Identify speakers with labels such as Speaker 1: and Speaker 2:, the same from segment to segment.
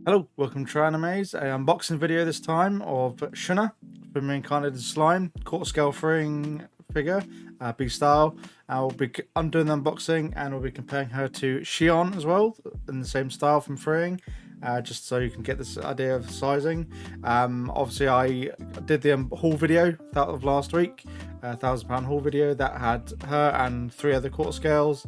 Speaker 1: Hello, welcome to Animes, a unboxing video this time of Shuna from Reincarnated Slime, quarter scale freeing figure, big style. I'm doing the unboxing and we'll be comparing her to Shion as well, in the same style from freeing, just so you can get this idea of sizing. Obviously I did the haul video that of last week, £1,000 haul video that had her and 3 other quarter scales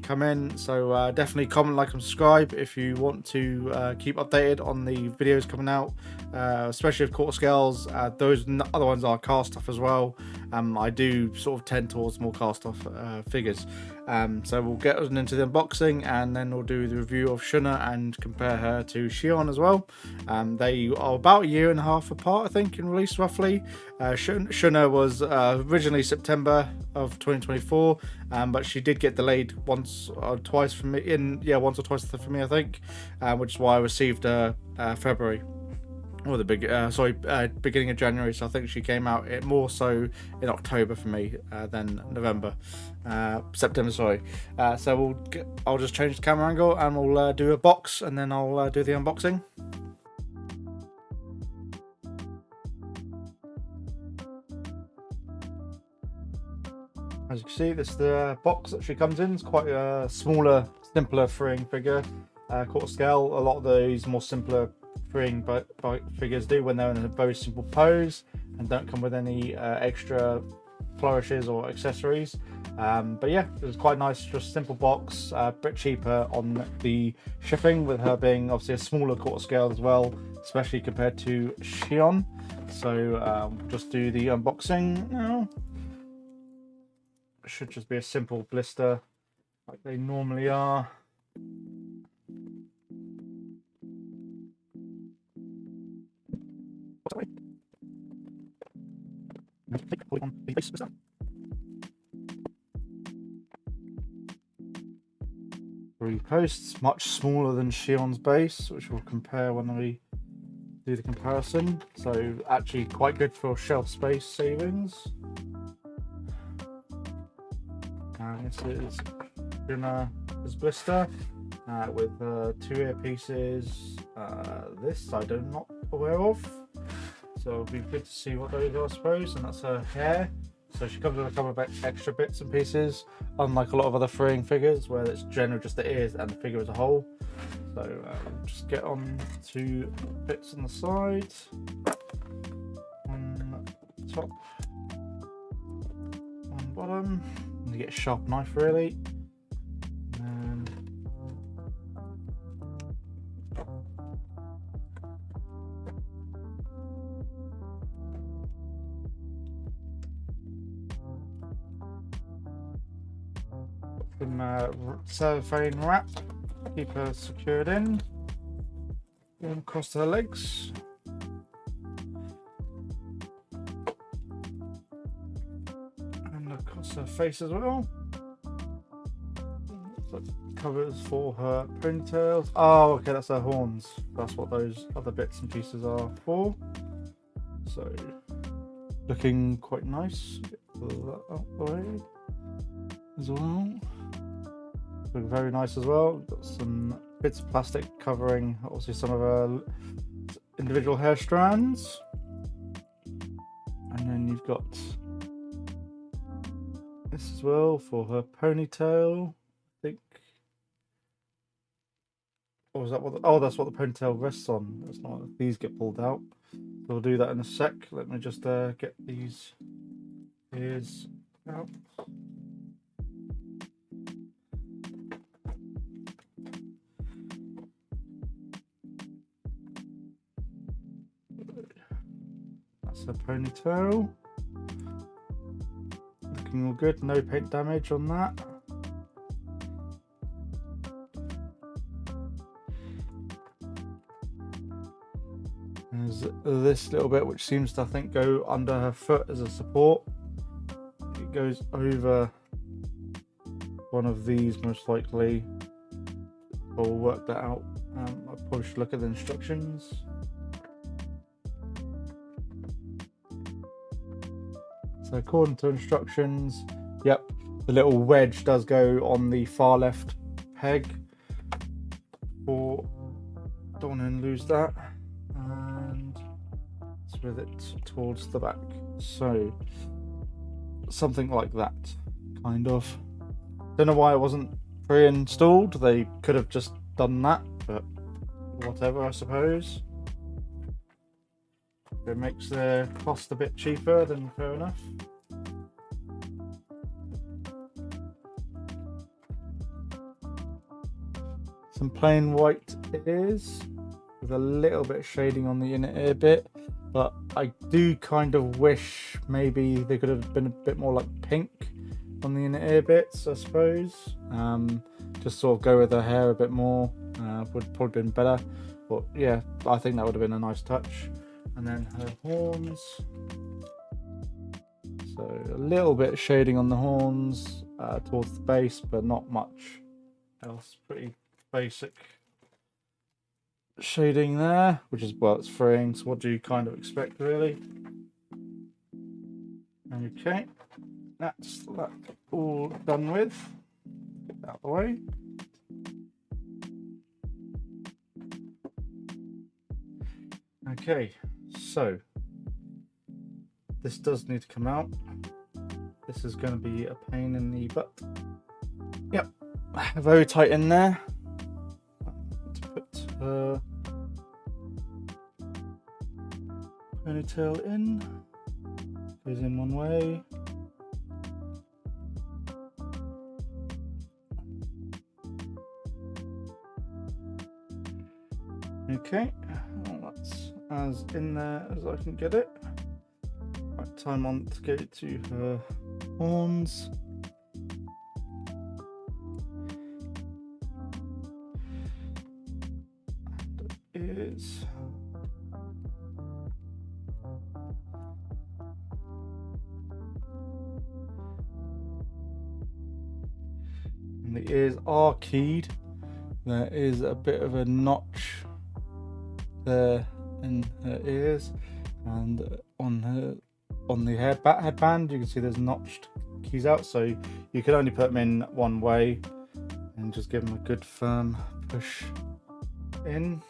Speaker 1: come in, so definitely comment, like and subscribe if you want to keep updated on the videos coming out, especially of quarter scales. Those other ones are cast off as well. I do sort of tend towards more cast off figures, so we'll get into the unboxing and then we'll do the review of Shuna and compare her to Shion as well. They are about 1.5 years apart, I think, in release roughly. Shuna was originally September of 2024, but she did get delayed once or twice from me once or twice for me, I think, which is why I received February, or the beginning of January. So I think she came out more so in October for me than September, sorry. So I'll just change the camera angle and we'll do a box and then I'll do the unboxing. As you can see, this is the box that she comes in. It's quite a smaller, simpler freeing figure, quarter scale. A lot of these more simpler freeing figures do when they're in a very simple pose and don't come with any extra flourishes or accessories. But yeah, it was quite nice, just simple box, a bit cheaper on the shipping, with her being obviously a smaller quarter scale as well, especially compared to Shion. So just do the unboxing now. Should just be a simple blister like they normally are. Three posts, much smaller than Shion's base, which we'll compare when we do the comparison. So actually quite good for shelf space savings. This is Shuna's blister with 2 earpieces. This I'm not aware of, so it'll be good to see what those are, I suppose. And that's her hair. So she comes with a couple of extra bits and pieces, unlike a lot of other freeing figures where it's generally just the ears and the figure as a whole. So we'll just get on to bits on the side, on the top, on the bottom. To get a sharp knife, really. And some cellophane wrap, keep her secured in. Going across her legs. Across her face as well. So covers for her ponytails. Oh, okay, that's her horns. That's what those other bits and pieces are for. So looking quite nice. Get that out the way as well. Looking very nice as well. Got some bits of plastic covering obviously some of her individual hair strands, and then you've got this as well for her ponytail, I think. Or is that what that's what the ponytail rests on. That's not, these get pulled out. So we'll do that in a sec. Let me just get these ears out. That's her ponytail. Looking all good, no paint damage on that. There's this little bit which seems to, I think, go under her foot as a support. It goes over one of these most likely. We'll work that out. I probably should look at the instructions. So according to instructions, yep, the little wedge does go on the far left peg for don't want to lose that. And with it towards the back. So something like that, kind of. Don't know why it wasn't pre-installed. They could have just done that, but whatever, I suppose. If it makes the cost a bit cheaper, then fair enough. Some plain white ears with a little bit of shading on the inner ear bit, but I do kind of wish maybe they could have been a bit more like pink on the inner ear bits, I suppose. Just sort of go with her hair a bit more, would probably been better. But yeah, I think that would have been a nice touch. And then her horns. So a little bit of shading on the horns towards the base, but not much else. Pretty basic shading there, which is, well, it's freeing, so what do you kind of expect, really? Okay, that's that all done with. Get that out of the way. Okay, so this does need to come out. This is going to be a pain in the butt. Yep, very tight in there. To put her ponytail in. Goes in one way. Okay, well, that's as in there as I can get it. Right, time on to go to her horns. And ears. And the ears are keyed. There is a bit of a notch there in her ears, and on the headband you can see there's notched keys out, so you can only put them in one way and just give them a good firm push in.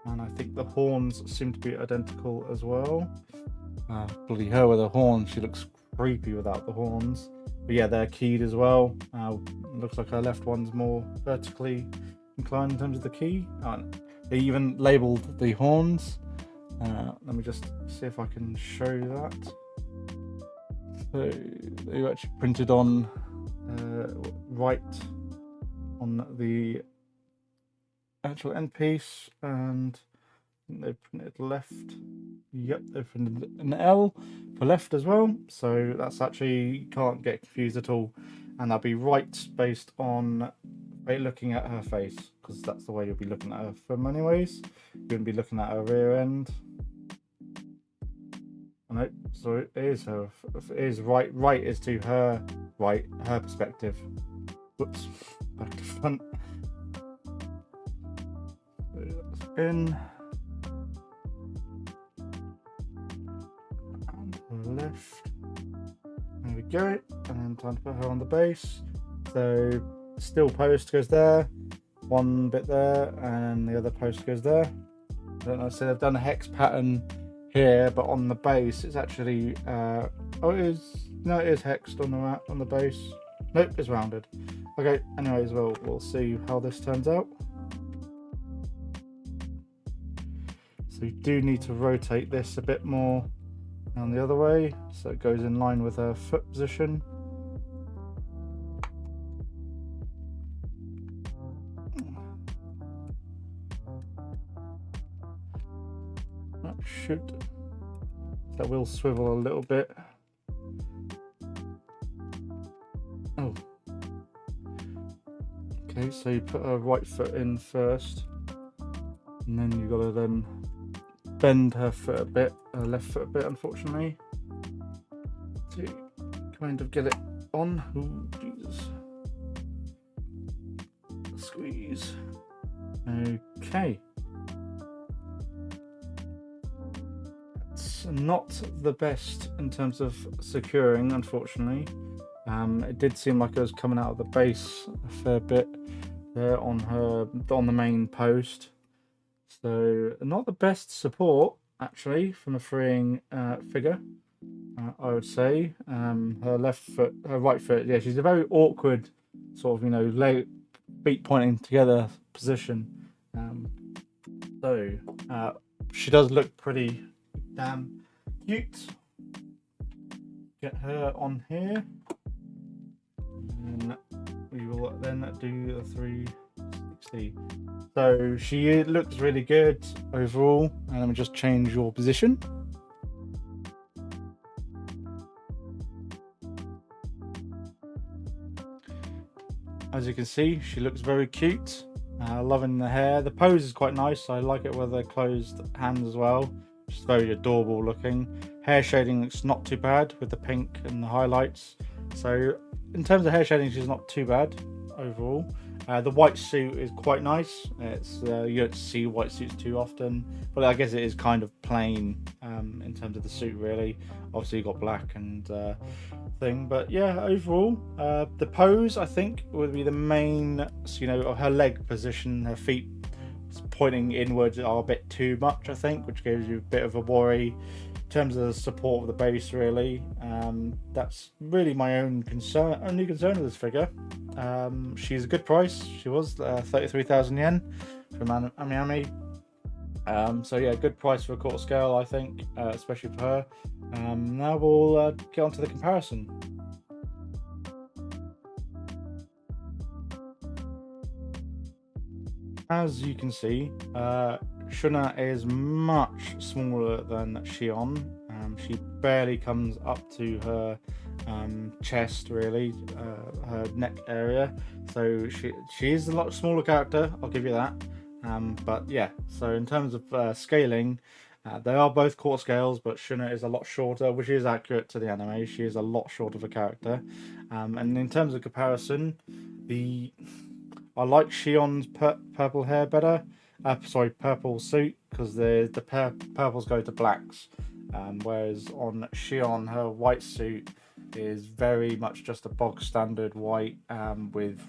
Speaker 1: And I think the horns seem to be identical as well. Bloody her with the horns, she looks creepy without the horns. But yeah, they're keyed as well. Looks like her left one's more vertically inclined in terms of the key. They even labelled the horns. Let me just see if I can show you that. So they actually printed on right on the actual end piece, and they printed left. Yep, they printed an L for left as well. So that's actually, you can't get confused at all. And that'll be right based on looking at her face, because that's the way you'll be looking at her from anyways. You wouldn't be looking at her rear end. Oh, no, sorry, it is her. It is right. Right is to her right, her perspective. Whoops, back to front. So that's in. And her left. There we go. And then time to put her on the base. So still post goes there, one bit there, and the other post goes there. I don't know, so they've done a hex pattern here, but on the base it's actually it is hexed on the base. Nope, it's rounded. Okay, anyways, we'll see how this turns out. So you do need to rotate this a bit more down the other way, so it goes in line with her foot position. That will swivel a little bit. Oh, okay, so you put her right foot in first, and then you've got to then bend her foot a bit, her left foot a bit, unfortunately, to kind of get it on. Ooh, Jesus. Squeeze. Okay. Not the best in terms of securing, unfortunately. It did seem like it was coming out of the base a fair bit, there on the main post. So not the best support actually from a freeing figure, I would say. Her left foot, her right foot, yeah, she's a very awkward sort of, leg, feet pointing together position. So she does look pretty damn cute. Get her on here, and we will then do the 360. So she looks really good overall, and let me just change your position. As you can see, she looks very cute. Loving the hair. The pose is quite nice. I like it with the closed hands as well. Just very adorable looking. Hair shading looks not too bad with the pink and the highlights. So in terms of hair shading, she's not too bad overall. The white suit is quite nice. It's you don't see white suits too often, but I guess it is kind of plain in terms of the suit really. Obviously you got black and thing, but yeah, overall the pose I think would be the main, her leg position, her feet pointing inwards are a bit too much I think, which gives you a bit of a worry in terms of the support of the base really. That's really my only concern with this figure. She's a good price. She was 33,000 yen from Miami. So yeah, good price for a quarter scale I think, especially for her. Now we'll get on to the comparison. As you can see, Shuna is much smaller than Shion. She barely comes up to her chest really, her neck area. So she is a lot smaller character, I'll give you that. But yeah, so in terms of scaling, they are both quarter scales, but Shuna is a lot shorter, which is accurate to the anime. She is a lot shorter of a character. And in terms of comparison, I like Shion's purple hair better. Purple suit, because the purples go to blacks. Whereas on Shion, her white suit is very much just a bog standard white with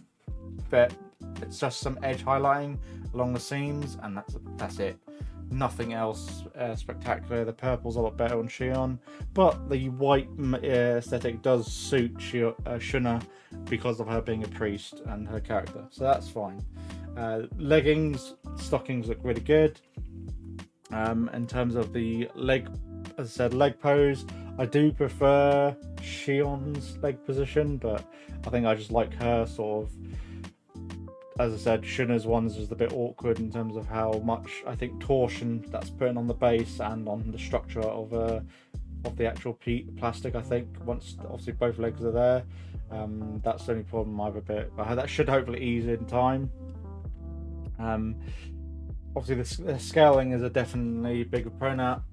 Speaker 1: it's just some edge highlighting along the seams, and that's it. Nothing else spectacular. The purple's a lot better on Shion, but the white aesthetic does suit Shuna because of her being a priest and her character, so that's fine. Stockings look really good. In terms of the leg, as I said, leg pose, I do prefer Shion's leg position, but I think I just like her sort of. As I said, Shuna's one's is a bit awkward in terms of how much I think torsion that's putting on the base and on the structure of the actual plastic. I think once obviously both legs are there, that's the only problem I have a bit. But that should hopefully ease in time. Obviously the scaling is a definitely bigger pronoun.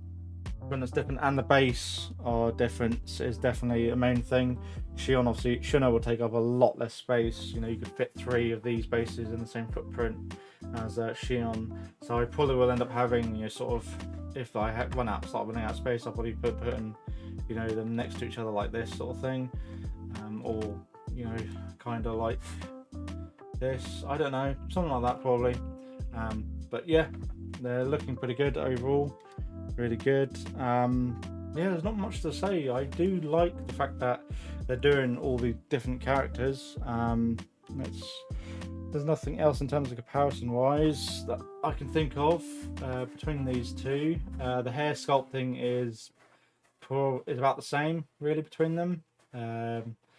Speaker 1: It's different, and the base are different is definitely a main thing. Shuna will take up a lot less space. You could fit 3 of these bases in the same footprint as Shion. So I probably will end up having if I start running out of space, I'll probably putting them next to each other like this sort of thing, or kind of like this. I don't know, something like that probably. But yeah, they're looking pretty good overall. Really good. Yeah, there's not much to say. I do like the fact that they're doing all the different characters. There's nothing else in terms of comparison wise that I can think of between these two. The hair sculpting is about the same really between them.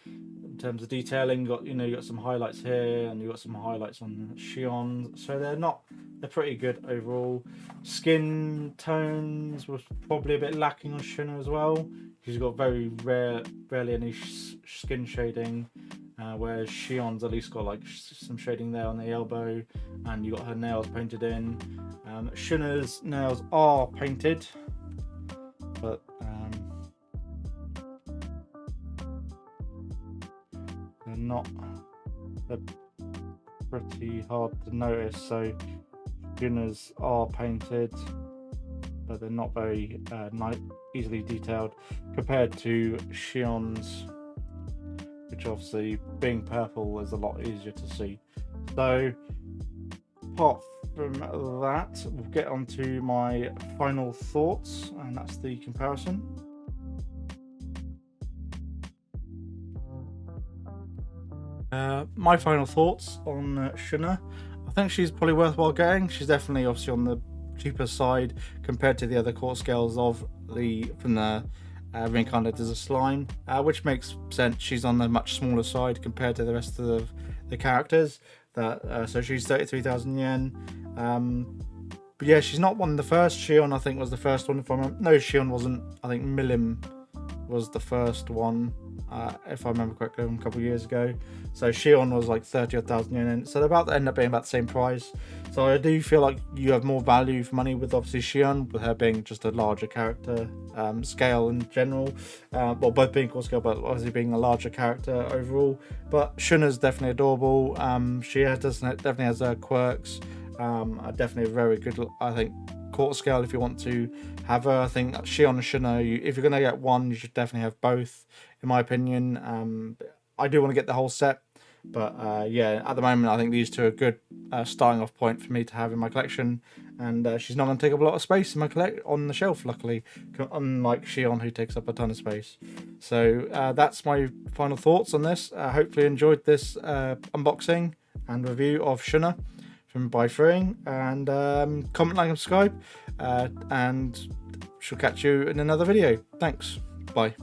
Speaker 1: In terms of detailing, you got some highlights here and you got some highlights on Shion, so they're pretty good overall. Skin tones was probably a bit lacking on Shuna as well. She's got barely any skin shading, whereas Shion's at least got like some shading there on the elbow, and you got her nails painted in. Shuna's nails are painted, but they're pretty hard to notice. So Shuna's are painted, but they're not very easily detailed compared to Shion's. which obviously being purple is a lot easier to see. So apart from that, we'll get on to my final thoughts, and that's the comparison. My final thoughts on Shuna. I think she's probably worthwhile getting. She's definitely obviously on the cheaper side compared to the other court scales of from the Reincarnated as a slime, which makes sense. She's on the much smaller side compared to the rest of the characters. So she's 33,000 yen. But yeah, she's not one of the first. Shion, I think, was the first one. If I remember, no, Shion wasn't. I think Milim was the first one, if I remember correctly, a couple of years ago. So Shion was like 30,000 yen, so they're about to end up being about the same price. So I do feel like you have more value for money with obviously Shion, with her being just a larger character scale in general. Well, both being core scale, but obviously being a larger character overall. But Shuna's definitely adorable. She definitely has her quirks. Definitely a very good, I think, court scale if you want to have her. I think Shion and Shuna, if you're going to get one, you should definitely have both, in my opinion. I do want to get the whole set, but yeah, at the moment I think these two are a good starting off point for me to have in my collection, and she's not going to take up a lot of space in my on the shelf, luckily, unlike Shion, who takes up a ton of space. So that's my final thoughts on this. Hopefully you enjoyed this unboxing and review of Shuna from By Freeing, and comment, like, and subscribe, and she'll catch you in another video. Thanks. Bye.